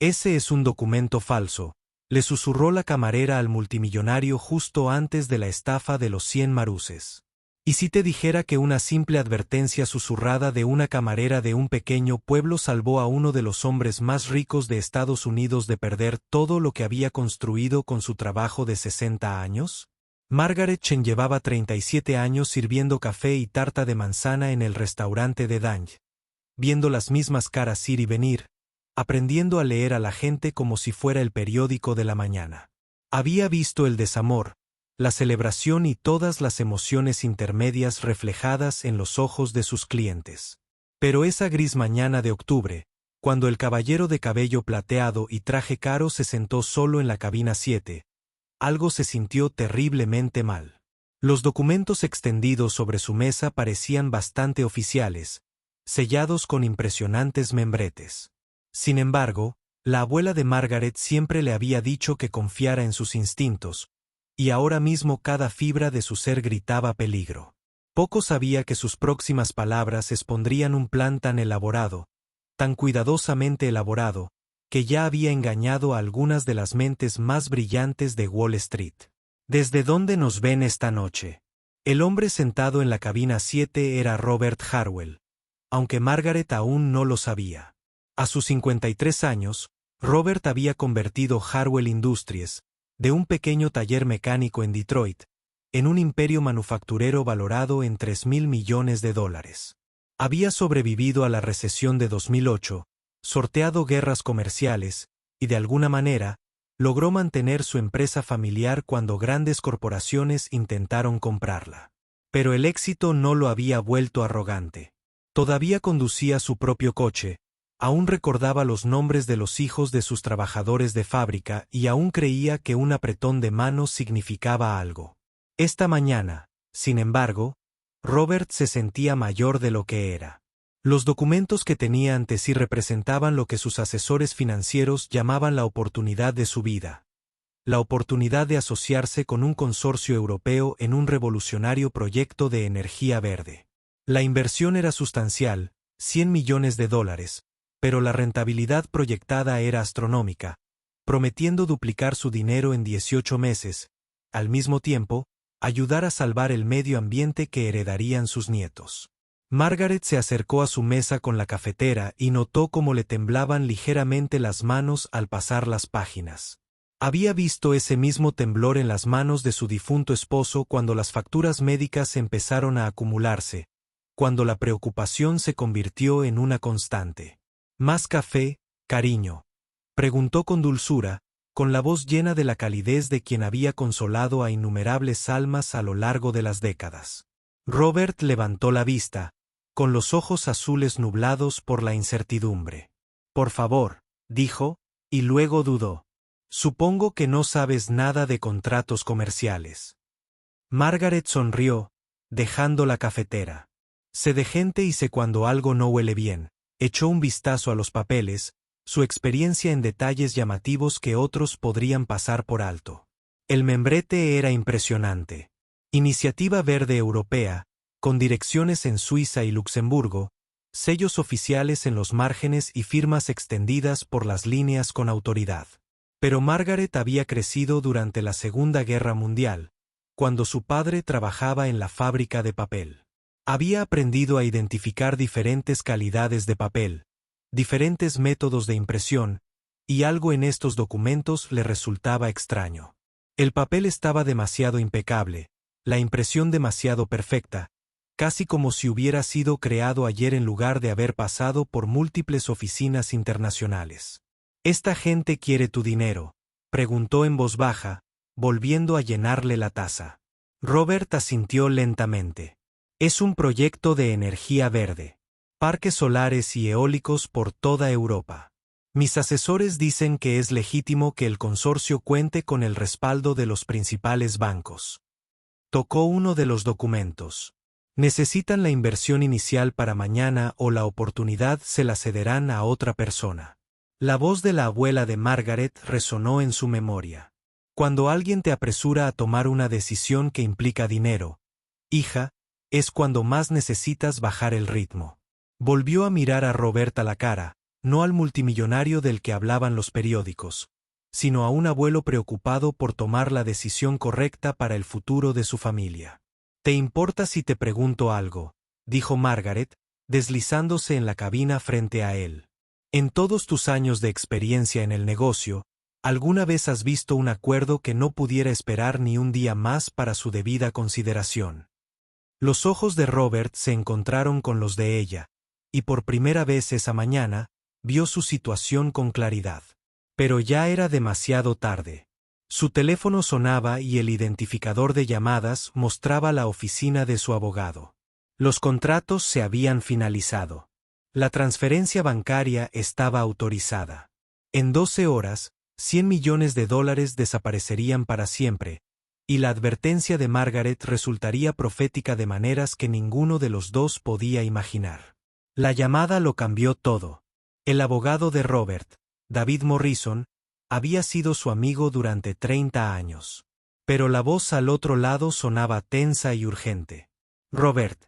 Ese es un documento falso, le susurró la camarera al multimillonario justo antes de la estafa de los 100 maruces. ¿Y si te dijera que una simple advertencia susurrada de una camarera de un pequeño pueblo salvó a uno de los hombres más ricos de Estados Unidos de perder todo lo que había construido con su trabajo de 60 años? Margaret Chen llevaba 37 años sirviendo café y tarta de manzana en el restaurante de Dange, viendo las mismas caras ir y venir, aprendiendo a leer a la gente como si fuera el periódico de la mañana. Había visto el desamor, la celebración y todas las emociones intermedias reflejadas en los ojos de sus clientes. Pero esa gris mañana de octubre, cuando el caballero de cabello plateado y traje caro se sentó solo en la cabina 7, algo se sintió terriblemente mal. Los documentos extendidos sobre su mesa parecían bastante oficiales, sellados con impresionantes membretes. Sin embargo, la abuela de Margaret siempre le había dicho que confiara en sus instintos, y ahora mismo cada fibra de su ser gritaba peligro. Poco sabía que sus próximas palabras expondrían un plan tan elaborado, tan cuidadosamente elaborado, que ya había engañado a algunas de las mentes más brillantes de Wall Street. ¿Desde dónde nos ven esta noche? El hombre sentado en la cabina 7 era Robert Harwell, aunque Margaret aún no lo sabía. A sus 53 años, Robert había convertido Harwell Industries, de un pequeño taller mecánico en Detroit, en un imperio manufacturero valorado en $3.000 millones. Había sobrevivido a la recesión de 2008, sorteado guerras comerciales, y de alguna manera, logró mantener su empresa familiar cuando grandes corporaciones intentaron comprarla. Pero el éxito no lo había vuelto arrogante. Todavía conducía su propio coche, aún recordaba los nombres de los hijos de sus trabajadores de fábrica y aún creía que un apretón de manos significaba algo. Esta mañana, sin embargo, Robert se sentía mayor de lo que era. Los documentos que tenía ante sí representaban lo que sus asesores financieros llamaban la oportunidad de su vida. La oportunidad de asociarse con un consorcio europeo en un revolucionario proyecto de energía verde. La inversión era sustancial, $100 millones, pero la rentabilidad proyectada era astronómica, prometiendo duplicar su dinero en 18 meses, al mismo tiempo, ayudar a salvar el medio ambiente que heredarían sus nietos. Margaret se acercó a su mesa con la cafetera y notó cómo le temblaban ligeramente las manos al pasar las páginas. Había visto ese mismo temblor en las manos de su difunto esposo cuando las facturas médicas empezaron a acumularse, cuando la preocupación se convirtió en una constante. ¿Más café, cariño?, preguntó con dulzura, con la voz llena de la calidez de quien había consolado a innumerables almas a lo largo de las décadas. Robert levantó la vista, con los ojos azules nublados por la incertidumbre. Por favor, dijo, y luego dudó. Supongo que no sabes nada de contratos comerciales. Margaret sonrió, dejando la cafetera. Sé de gente y sé cuando algo no huele bien. Echó un vistazo a los papeles, su experiencia en detalles llamativos que otros podrían pasar por alto. El membrete era impresionante. Iniciativa Verde Europea, con direcciones en Suiza y Luxemburgo, sellos oficiales en los márgenes y firmas extendidas por las líneas con autoridad. Pero Margaret había crecido durante la Segunda Guerra Mundial, cuando su padre trabajaba en la fábrica de papel. Había aprendido a identificar diferentes calidades de papel, diferentes métodos de impresión, y algo en estos documentos le resultaba extraño. El papel estaba demasiado impecable, la impresión demasiado perfecta, casi como si hubiera sido creado ayer en lugar de haber pasado por múltiples oficinas internacionales. «¿Esta gente quiere tu dinero?», preguntó en voz baja, volviendo a llenarle la taza. Robert asintió lentamente. «Es un proyecto de energía verde. Parques solares y eólicos por toda Europa. Mis asesores dicen que es legítimo que el consorcio cuente con el respaldo de los principales bancos». Tocó uno de los documentos. «Necesitan la inversión inicial para mañana o la oportunidad se la cederán a otra persona». La voz de la abuela de Margaret resonó en su memoria. «Cuando alguien te apresura a tomar una decisión que implica dinero, hija, es cuando más necesitas bajar el ritmo». Volvió a mirar a Robert a la cara, no al multimillonario del que hablaban los periódicos, sino a un abuelo preocupado por tomar la decisión correcta para el futuro de su familia. ¿Te importa si te pregunto algo?, dijo Margaret, deslizándose en la cabina frente a él. En todos tus años de experiencia en el negocio, ¿alguna vez has visto un acuerdo que no pudiera esperar ni un día más para su debida consideración? Los ojos de Robert se encontraron con los de ella, y por primera vez esa mañana, vio su situación con claridad. Pero ya era demasiado tarde. Su teléfono sonaba y el identificador de llamadas mostraba la oficina de su abogado. Los contratos se habían finalizado. La transferencia bancaria estaba autorizada. En 12 horas, $100 millones desaparecerían para siempre, y la advertencia de Margaret resultaría profética de maneras que ninguno de los dos podía imaginar. La llamada lo cambió todo. El abogado de Robert, David Morrison, había sido su amigo durante 30 años. Pero la voz al otro lado sonaba tensa y urgente. Robert,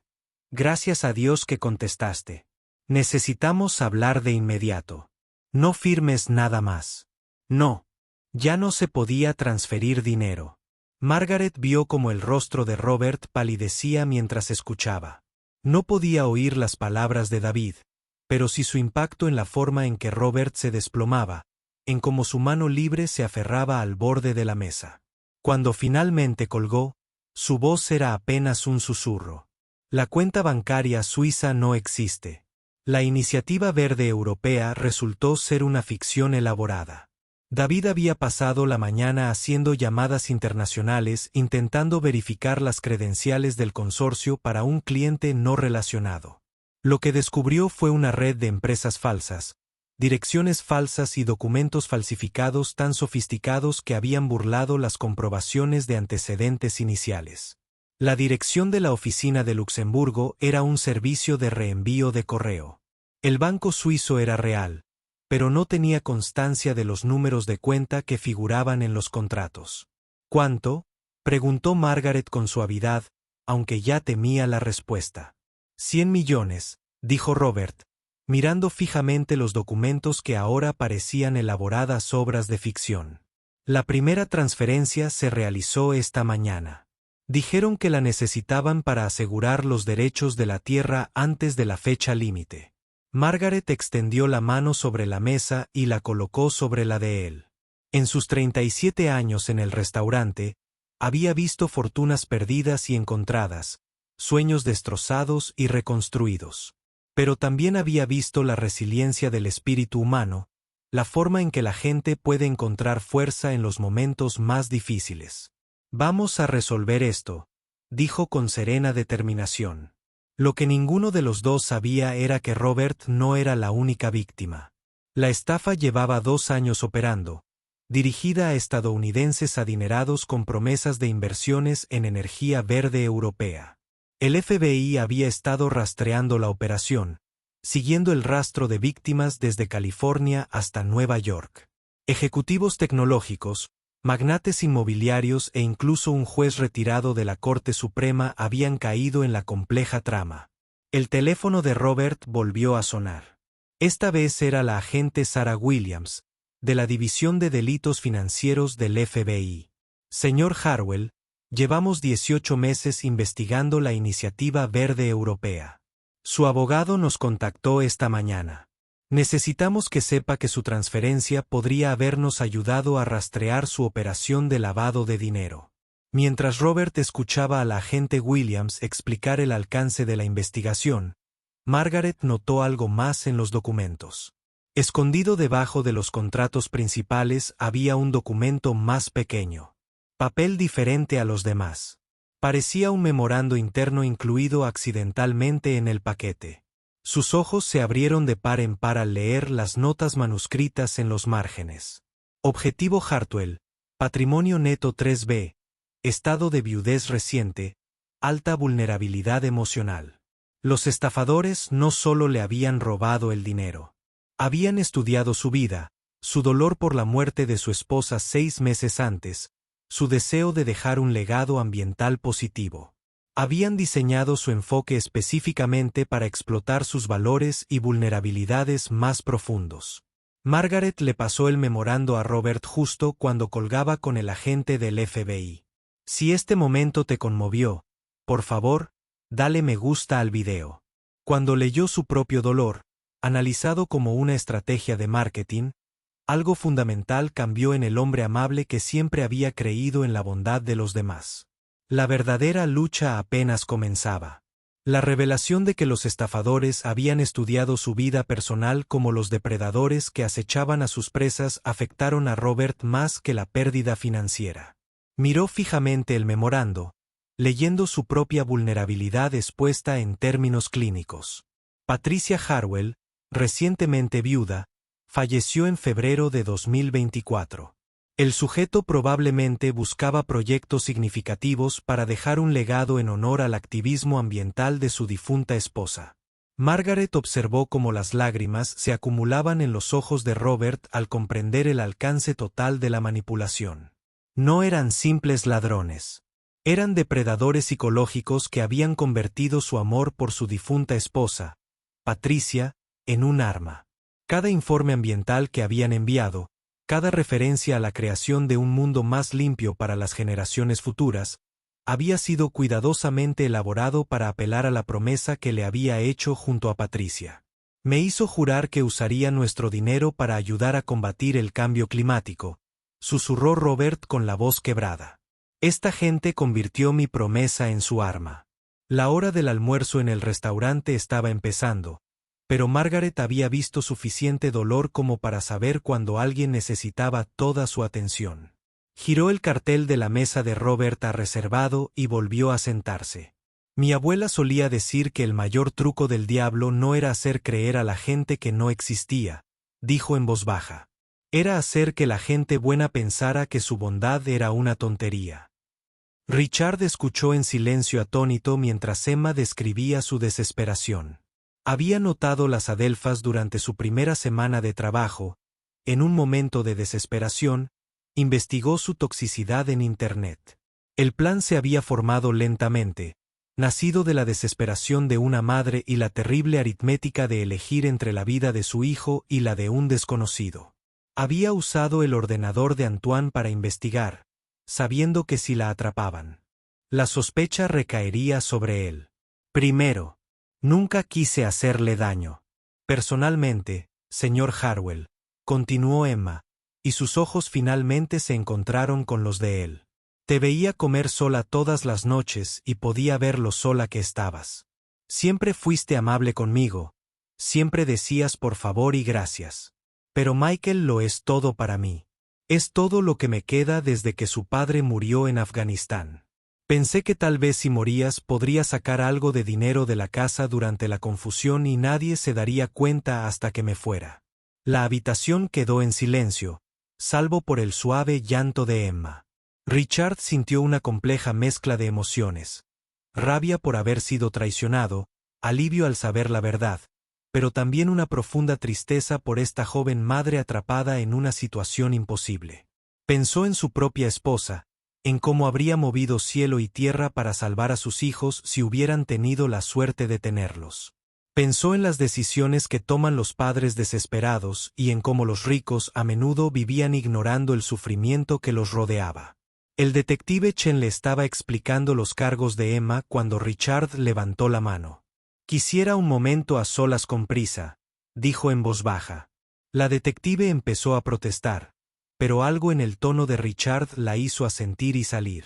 gracias a Dios que contestaste. Necesitamos hablar de inmediato. No firmes nada más. No. Ya no se podía transferir dinero. Margaret vio como el rostro de Robert palidecía mientras escuchaba. No podía oír las palabras de David, pero sí su impacto en la forma en que Robert se desplomaba, en cómo su mano libre se aferraba al borde de la mesa. Cuando finalmente colgó, su voz era apenas un susurro. La cuenta bancaria suiza no existe. La iniciativa verde europea resultó ser una ficción elaborada. David había pasado la mañana haciendo llamadas internacionales intentando verificar las credenciales del consorcio para un cliente no relacionado. Lo que descubrió fue una red de empresas falsas, direcciones falsas y documentos falsificados tan sofisticados que habían burlado las comprobaciones de antecedentes iniciales. La dirección de la oficina de Luxemburgo era un servicio de reenvío de correo. El banco suizo era real, pero no tenía constancia de los números de cuenta que figuraban en los contratos. ¿Cuánto?, preguntó Margaret con suavidad, aunque ya temía la respuesta. 100 millones, dijo Robert, mirando fijamente los documentos que ahora parecían elaboradas obras de ficción. La primera transferencia se realizó esta mañana. Dijeron que la necesitaban para asegurar los derechos de la tierra antes de la fecha límite. Margaret extendió la mano sobre la mesa y la colocó sobre la de él. En sus 37 años en el restaurante, había visto fortunas perdidas y encontradas, sueños destrozados y reconstruidos. Pero también había visto la resiliencia del espíritu humano, la forma en que la gente puede encontrar fuerza en los momentos más difíciles. Vamos a resolver esto, dijo con serena determinación. Lo que ninguno de los dos sabía era que Robert no era la única víctima. La estafa llevaba 2 años operando, dirigida a estadounidenses adinerados con promesas de inversiones en energía verde europea. El FBI había estado rastreando la operación, siguiendo el rastro de víctimas desde California hasta Nueva York. Ejecutivos tecnológicos, magnates inmobiliarios e incluso un juez retirado de la Corte Suprema habían caído en la compleja trama. El teléfono de Robert volvió a sonar. Esta vez era la agente Sarah Williams, de la División de Delitos Financieros del FBI. Señor Harwell, llevamos 18 meses investigando la iniciativa verde europea. Su abogado nos contactó esta mañana. Necesitamos que sepa que su transferencia podría habernos ayudado a rastrear su operación de lavado de dinero. Mientras Robert escuchaba a la agente Williams explicar el alcance de la investigación, Margaret notó algo más en los documentos. Escondido debajo de los contratos principales había un documento más pequeño. Papel diferente a los demás. Parecía un memorando interno incluido accidentalmente en el paquete. Sus ojos se abrieron de par en par al leer las notas manuscritas en los márgenes. Objetivo Hartwell, patrimonio neto 3B, estado de viudez reciente, alta vulnerabilidad emocional. Los estafadores no solo le habían robado el dinero. Habían estudiado su vida, su dolor por la muerte de su esposa 6 meses antes, su deseo de dejar un legado ambiental positivo. Habían diseñado su enfoque específicamente para explotar sus valores y vulnerabilidades más profundos. Margaret le pasó el memorando a Robert justo cuando colgaba con el agente del FBI. Si este momento te conmovió, por favor, dale me gusta al video. Cuando leyó su propio dolor, analizado como una estrategia de marketing, algo fundamental cambió en el hombre amable que siempre había creído en la bondad de los demás. La verdadera lucha apenas comenzaba. La revelación de que los estafadores habían estudiado su vida personal como los depredadores que acechaban a sus presas afectaron a Robert más que la pérdida financiera. Miró fijamente el memorando, leyendo su propia vulnerabilidad expuesta en términos clínicos. Patricia Harwell, recientemente viuda, falleció en febrero de 2024. El sujeto probablemente buscaba proyectos significativos para dejar un legado en honor al activismo ambiental de su difunta esposa. Margaret observó cómo las lágrimas se acumulaban en los ojos de Robert al comprender el alcance total de la manipulación. No eran simples ladrones. Eran depredadores psicológicos que habían convertido su amor por su difunta esposa, Patricia, en un arma. Cada informe ambiental que habían enviado, cada referencia a la creación de un mundo más limpio para las generaciones futuras, había sido cuidadosamente elaborado para apelar a la promesa que le había hecho junto a Patricia. Me hizo jurar que usaría nuestro dinero para ayudar a combatir el cambio climático, susurró Robert con la voz quebrada. Esta gente convirtió mi promesa en su arma. La hora del almuerzo en el restaurante estaba empezando, pero Margaret había visto suficiente dolor como para saber cuando alguien necesitaba toda su atención. Giró el cartel de la mesa de Robert a reservado y volvió a sentarse. Mi abuela solía decir que el mayor truco del diablo no era hacer creer a la gente que no existía, dijo en voz baja. Era hacer que la gente buena pensara que su bondad era una tontería. Richard escuchó en silencio atónito mientras Emma describía su desesperación. Había notado las adelfas durante su primera semana de trabajo. En un momento de desesperación, investigó su toxicidad en Internet. El plan se había formado lentamente, nacido de la desesperación de una madre y la terrible aritmética de elegir entre la vida de su hijo y la de un desconocido. Había usado el ordenador de Antoine para investigar, sabiendo que si la atrapaban, la sospecha recaería sobre él. Primero, nunca quise hacerle daño. Personalmente, señor Harwell, continuó Emma, y sus ojos finalmente se encontraron con los de él. Te veía comer sola todas las noches y podía ver lo sola que estabas. Siempre fuiste amable conmigo, siempre decías por favor y gracias. Pero Michael lo es todo para mí. Es todo lo que me queda desde que su padre murió en Afganistán. Pensé que tal vez si morías podría sacar algo de dinero de la casa durante la confusión y nadie se daría cuenta hasta que me fuera. La habitación quedó en silencio, salvo por el suave llanto de Emma. Richard sintió una compleja mezcla de emociones. Rabia por haber sido traicionado, alivio al saber la verdad, pero también una profunda tristeza por esta joven madre atrapada en una situación imposible. Pensó en su propia esposa, en cómo habría movido cielo y tierra para salvar a sus hijos si hubieran tenido la suerte de tenerlos. Pensó en las decisiones que toman los padres desesperados y en cómo los ricos a menudo vivían ignorando el sufrimiento que los rodeaba. El detective Chen le estaba explicando los cargos de Emma cuando Richard levantó la mano. Quisiera un momento a solas con prisa, dijo en voz baja. La detective empezó a protestar, pero algo en el tono de Richard la hizo asentir y salir.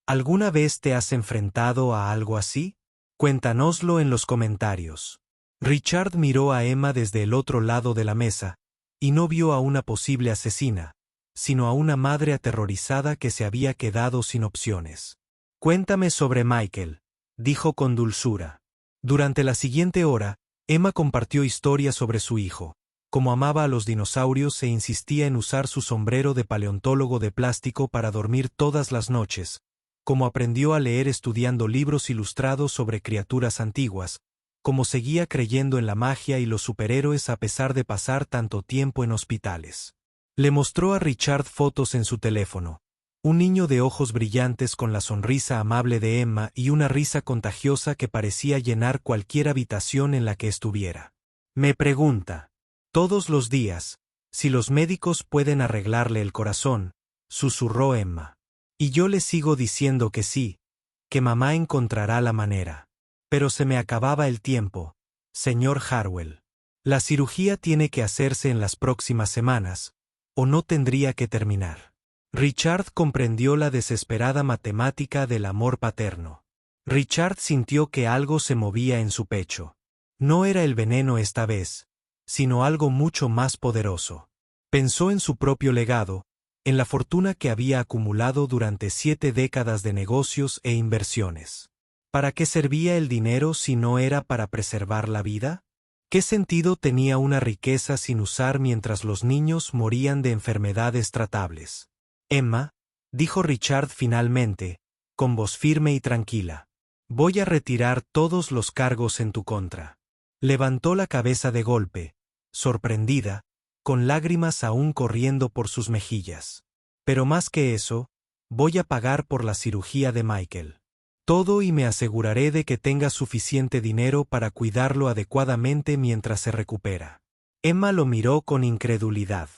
¿Alguna vez te has enfrentado a algo así? Cuéntanoslo en los comentarios. Richard miró a Emma desde el otro lado de la mesa, y no vio a una posible asesina, sino a una madre aterrorizada que se había quedado sin opciones. Cuéntame sobre Michael, dijo con dulzura. Durante la siguiente hora, Emma compartió historias sobre su hijo, cómo amaba a los dinosaurios e insistía en usar su sombrero de paleontólogo de plástico para dormir todas las noches, cómo aprendió a leer estudiando libros ilustrados sobre criaturas antiguas, cómo seguía creyendo en la magia y los superhéroes a pesar de pasar tanto tiempo en hospitales. Le mostró a Richard fotos en su teléfono, Un niño de ojos brillantes con la sonrisa amable de Emma y una risa contagiosa que parecía llenar cualquier habitación en la que estuviera. Me pregunta, todos los días, si los médicos pueden arreglarle el corazón, susurró Emma. Y yo le sigo diciendo que sí, que mamá encontrará la manera. Pero se me acababa el tiempo, señor Harwell. La cirugía tiene que hacerse en las próximas semanas, o no tendría que terminar. Richard comprendió la desesperada matemática del amor paterno. Richard sintió que algo se movía en su pecho. No era el veneno esta vez, sino algo mucho más poderoso. Pensó en su propio legado, en la fortuna que había acumulado durante 7 décadas de negocios e inversiones. ¿Para qué servía el dinero si no era para preservar la vida? ¿Qué sentido tenía una riqueza sin usar mientras los niños morían de enfermedades tratables? Emma, dijo Richard finalmente, con voz firme y tranquila, voy a retirar todos los cargos en tu contra. Levantó la cabeza de golpe, sorprendida, con lágrimas aún corriendo por sus mejillas. Pero más que eso, voy a pagar por la cirugía de Michael. Todo, y me aseguraré de que tenga suficiente dinero para cuidarlo adecuadamente mientras se recupera. Emma lo miró con incredulidad.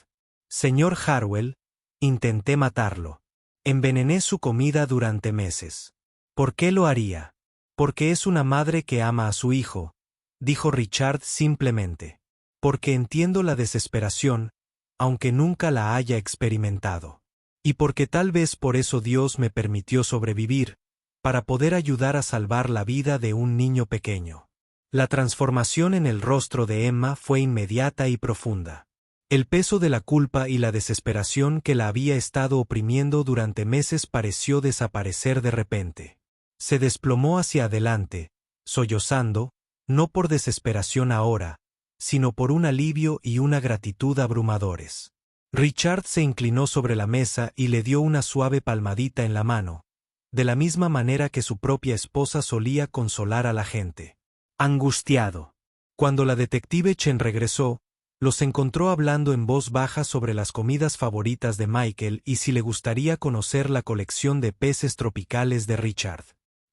Señor Harwell, intenté matarlo. Envenené su comida durante meses. ¿Por qué lo haría? Porque es una madre que ama a su hijo, dijo Richard simplemente. Porque entiendo la desesperación, aunque nunca la haya experimentado. Y porque tal vez por eso Dios me permitió sobrevivir, para poder ayudar a salvar la vida de un niño pequeño. La transformación en el rostro de Emma fue inmediata y profunda. El peso de la culpa y la desesperación que la había estado oprimiendo durante meses pareció desaparecer de repente. Se desplomó hacia adelante, sollozando, no por desesperación ahora, sino por un alivio y una gratitud abrumadores. Richard se inclinó sobre la mesa y le dio una suave palmadita en la mano, de la misma manera que su propia esposa solía consolar a la gente. Angustiado. Cuando la detective Chen regresó, los encontró hablando en voz baja sobre las comidas favoritas de Michael y si le gustaría conocer la colección de peces tropicales de Richard.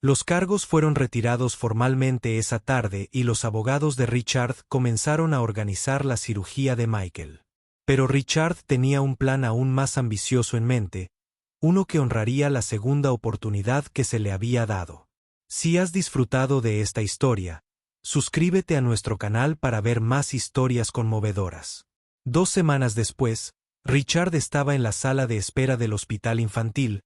Los cargos fueron retirados formalmente esa tarde y los abogados de Richard comenzaron a organizar la cirugía de Michael. Pero Richard tenía un plan aún más ambicioso en mente, uno que honraría la segunda oportunidad que se le había dado. Si has disfrutado de esta historia, suscríbete a nuestro canal para ver más historias conmovedoras. 2 semanas después, Richard estaba en la sala de espera del hospital infantil,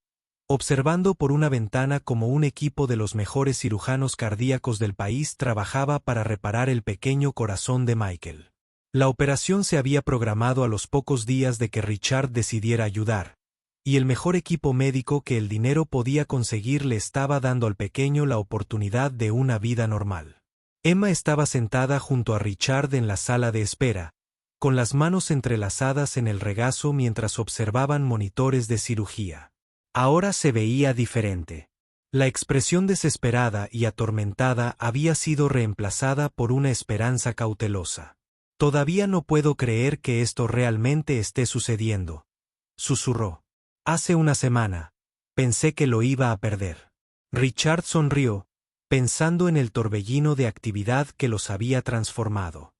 observando por una ventana cómo un equipo de los mejores cirujanos cardíacos del país trabajaba para reparar el pequeño corazón de Michael. La operación se había programado a los pocos días de que Richard decidiera ayudar, y el mejor equipo médico que el dinero podía conseguir le estaba dando al pequeño la oportunidad de una vida normal. Emma estaba sentada junto a Richard en la sala de espera, con las manos entrelazadas en el regazo mientras observaban monitores de cirugía. Ahora se veía diferente. La expresión desesperada y atormentada había sido reemplazada por una esperanza cautelosa. Todavía no puedo creer que esto realmente esté sucediendo, susurró. Hace una semana, pensé que lo iba a perder. Richard sonrió, pensando en el torbellino de actividad que los había transformado.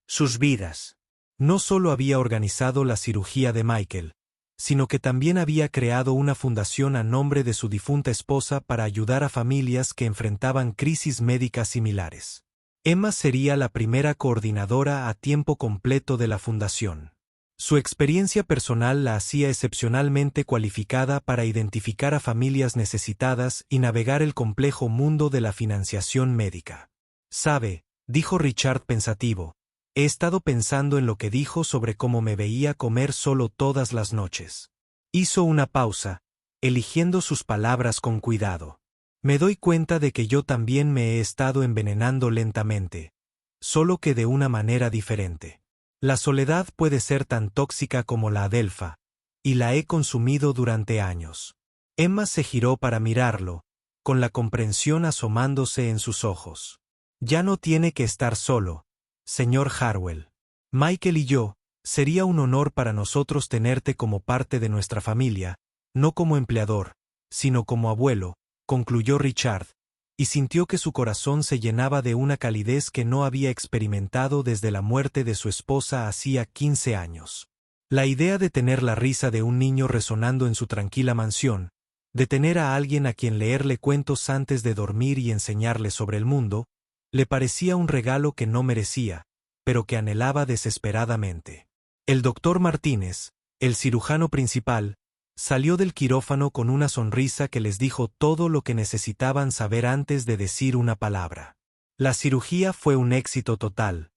Sus vidas. No solo había organizado la cirugía de Michael, sino que también había creado una fundación a nombre de su difunta esposa para ayudar a familias que enfrentaban crisis médicas similares. Emma sería la primera coordinadora a tiempo completo de la fundación. Su experiencia personal la hacía excepcionalmente cualificada para identificar a familias necesitadas y navegar el complejo mundo de la financiación médica. «Sabe», dijo Richard pensativo, «he estado pensando en lo que dijo sobre cómo me veía comer solo todas las noches». Hizo una pausa, eligiendo sus palabras con cuidado. «Me doy cuenta de que yo también me he estado envenenando lentamente, solo que de una manera diferente. La soledad puede ser tan tóxica como la adelfa, y la he consumido durante años». Emma se giró para mirarlo, con la comprensión asomándose en sus ojos. «Ya no tiene que estar solo, señor Harwell. Michael y yo, sería un honor para nosotros tenerte como parte de nuestra familia, no como empleador, sino como abuelo, concluyó Richard, y sintió que su corazón se llenaba de una calidez que no había experimentado desde la muerte de su esposa hacía 15 años. La idea de tener la risa de un niño resonando en su tranquila mansión, de tener a alguien a quien leerle cuentos antes de dormir y enseñarle sobre el mundo, le parecía un regalo que no merecía, pero que anhelaba desesperadamente. El doctor Martínez, el cirujano principal, salió del quirófano con una sonrisa que les dijo todo lo que necesitaban saber antes de decir una palabra. La cirugía fue un éxito total,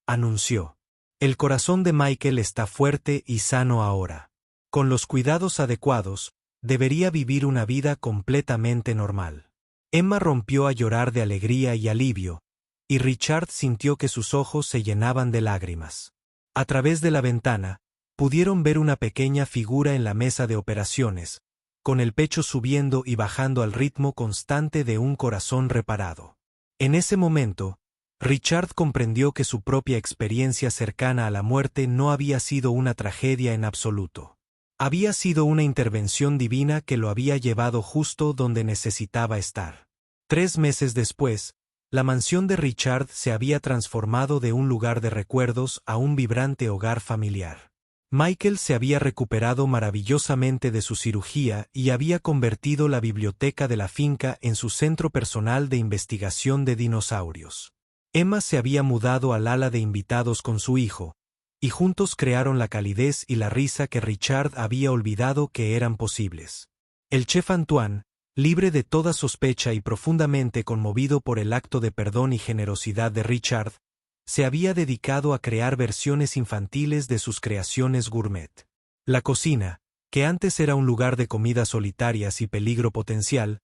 anunció. El corazón de Michael está fuerte y sano ahora. Con los cuidados adecuados, debería vivir una vida completamente normal. Emma rompió a llorar de alegría y alivio, y Richard sintió que sus ojos se llenaban de lágrimas. A través de la ventana, pudieron ver una pequeña figura en la mesa de operaciones, con el pecho subiendo y bajando al ritmo constante de un corazón reparado. En ese momento, Richard comprendió que su propia experiencia cercana a la muerte no había sido una tragedia en absoluto. Había sido una intervención divina que lo había llevado justo donde necesitaba estar. 3 meses después, la mansión de Richard se había transformado de un lugar de recuerdos a un vibrante hogar familiar. Michael se había recuperado maravillosamente de su cirugía y había convertido la biblioteca de la finca en su centro personal de investigación de dinosaurios. Emma se había mudado al ala de invitados con su hijo, y juntos crearon la calidez y la risa que Richard había olvidado que eran posibles. El chef Antoine, libre de toda sospecha y profundamente conmovido por el acto de perdón y generosidad de Richard, se había dedicado a crear versiones infantiles de sus creaciones gourmet. La cocina, que antes era un lugar de comidas solitarias y peligro potencial,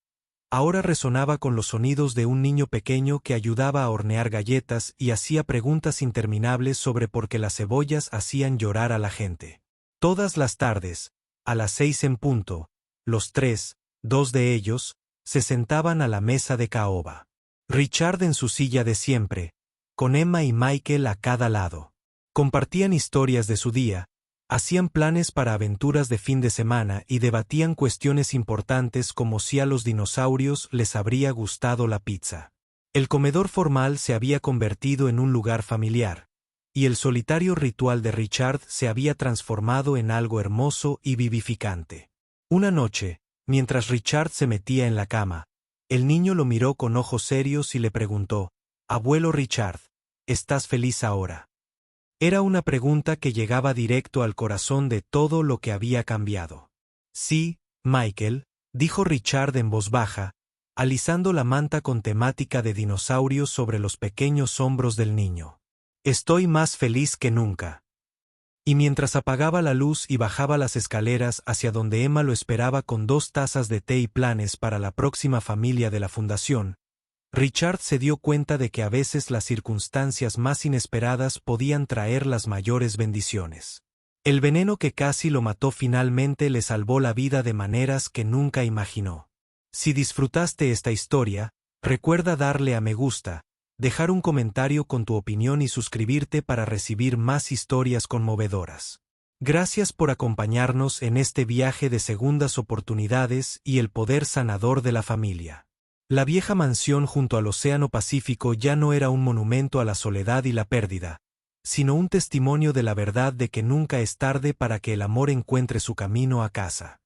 ahora resonaba con los sonidos de un niño pequeño que ayudaba a hornear galletas y hacía preguntas interminables sobre por qué las cebollas hacían llorar a la gente. Todas las tardes, a las 6 en punto, los 2 de ellos, se sentaban a la mesa de caoba. Richard en su silla de siempre, con Emma y Michael a cada lado. Compartían historias de su día, hacían planes para aventuras de fin de semana y debatían cuestiones importantes como si a los dinosaurios les habría gustado la pizza. El comedor formal se había convertido en un lugar familiar, y el solitario ritual de Richard se había transformado en algo hermoso y vivificante. Una noche, mientras Richard se metía en la cama, el niño lo miró con ojos serios y le preguntó: «Abuelo Richard, ¿estás feliz ahora?». Era una pregunta que llegaba directo al corazón de todo lo que había cambiado. «Sí, Michael», dijo Richard en voz baja, alisando la manta con temática de dinosaurios sobre los pequeños hombros del niño. «Estoy más feliz que nunca». Y mientras apagaba la luz y bajaba las escaleras hacia donde Emma lo esperaba con 2 tazas de té y planes para la próxima familia de la fundación, Richard se dio cuenta de que a veces las circunstancias más inesperadas podían traer las mayores bendiciones. El veneno que casi lo mató finalmente le salvó la vida de maneras que nunca imaginó. Si disfrutaste esta historia, recuerda darle a me gusta, dejar un comentario con tu opinión y suscribirte para recibir más historias conmovedoras. Gracias por acompañarnos en este viaje de segundas oportunidades y el poder sanador de la familia. La vieja mansión junto al Océano Pacífico ya no era un monumento a la soledad y la pérdida, sino un testimonio de la verdad de que nunca es tarde para que el amor encuentre su camino a casa.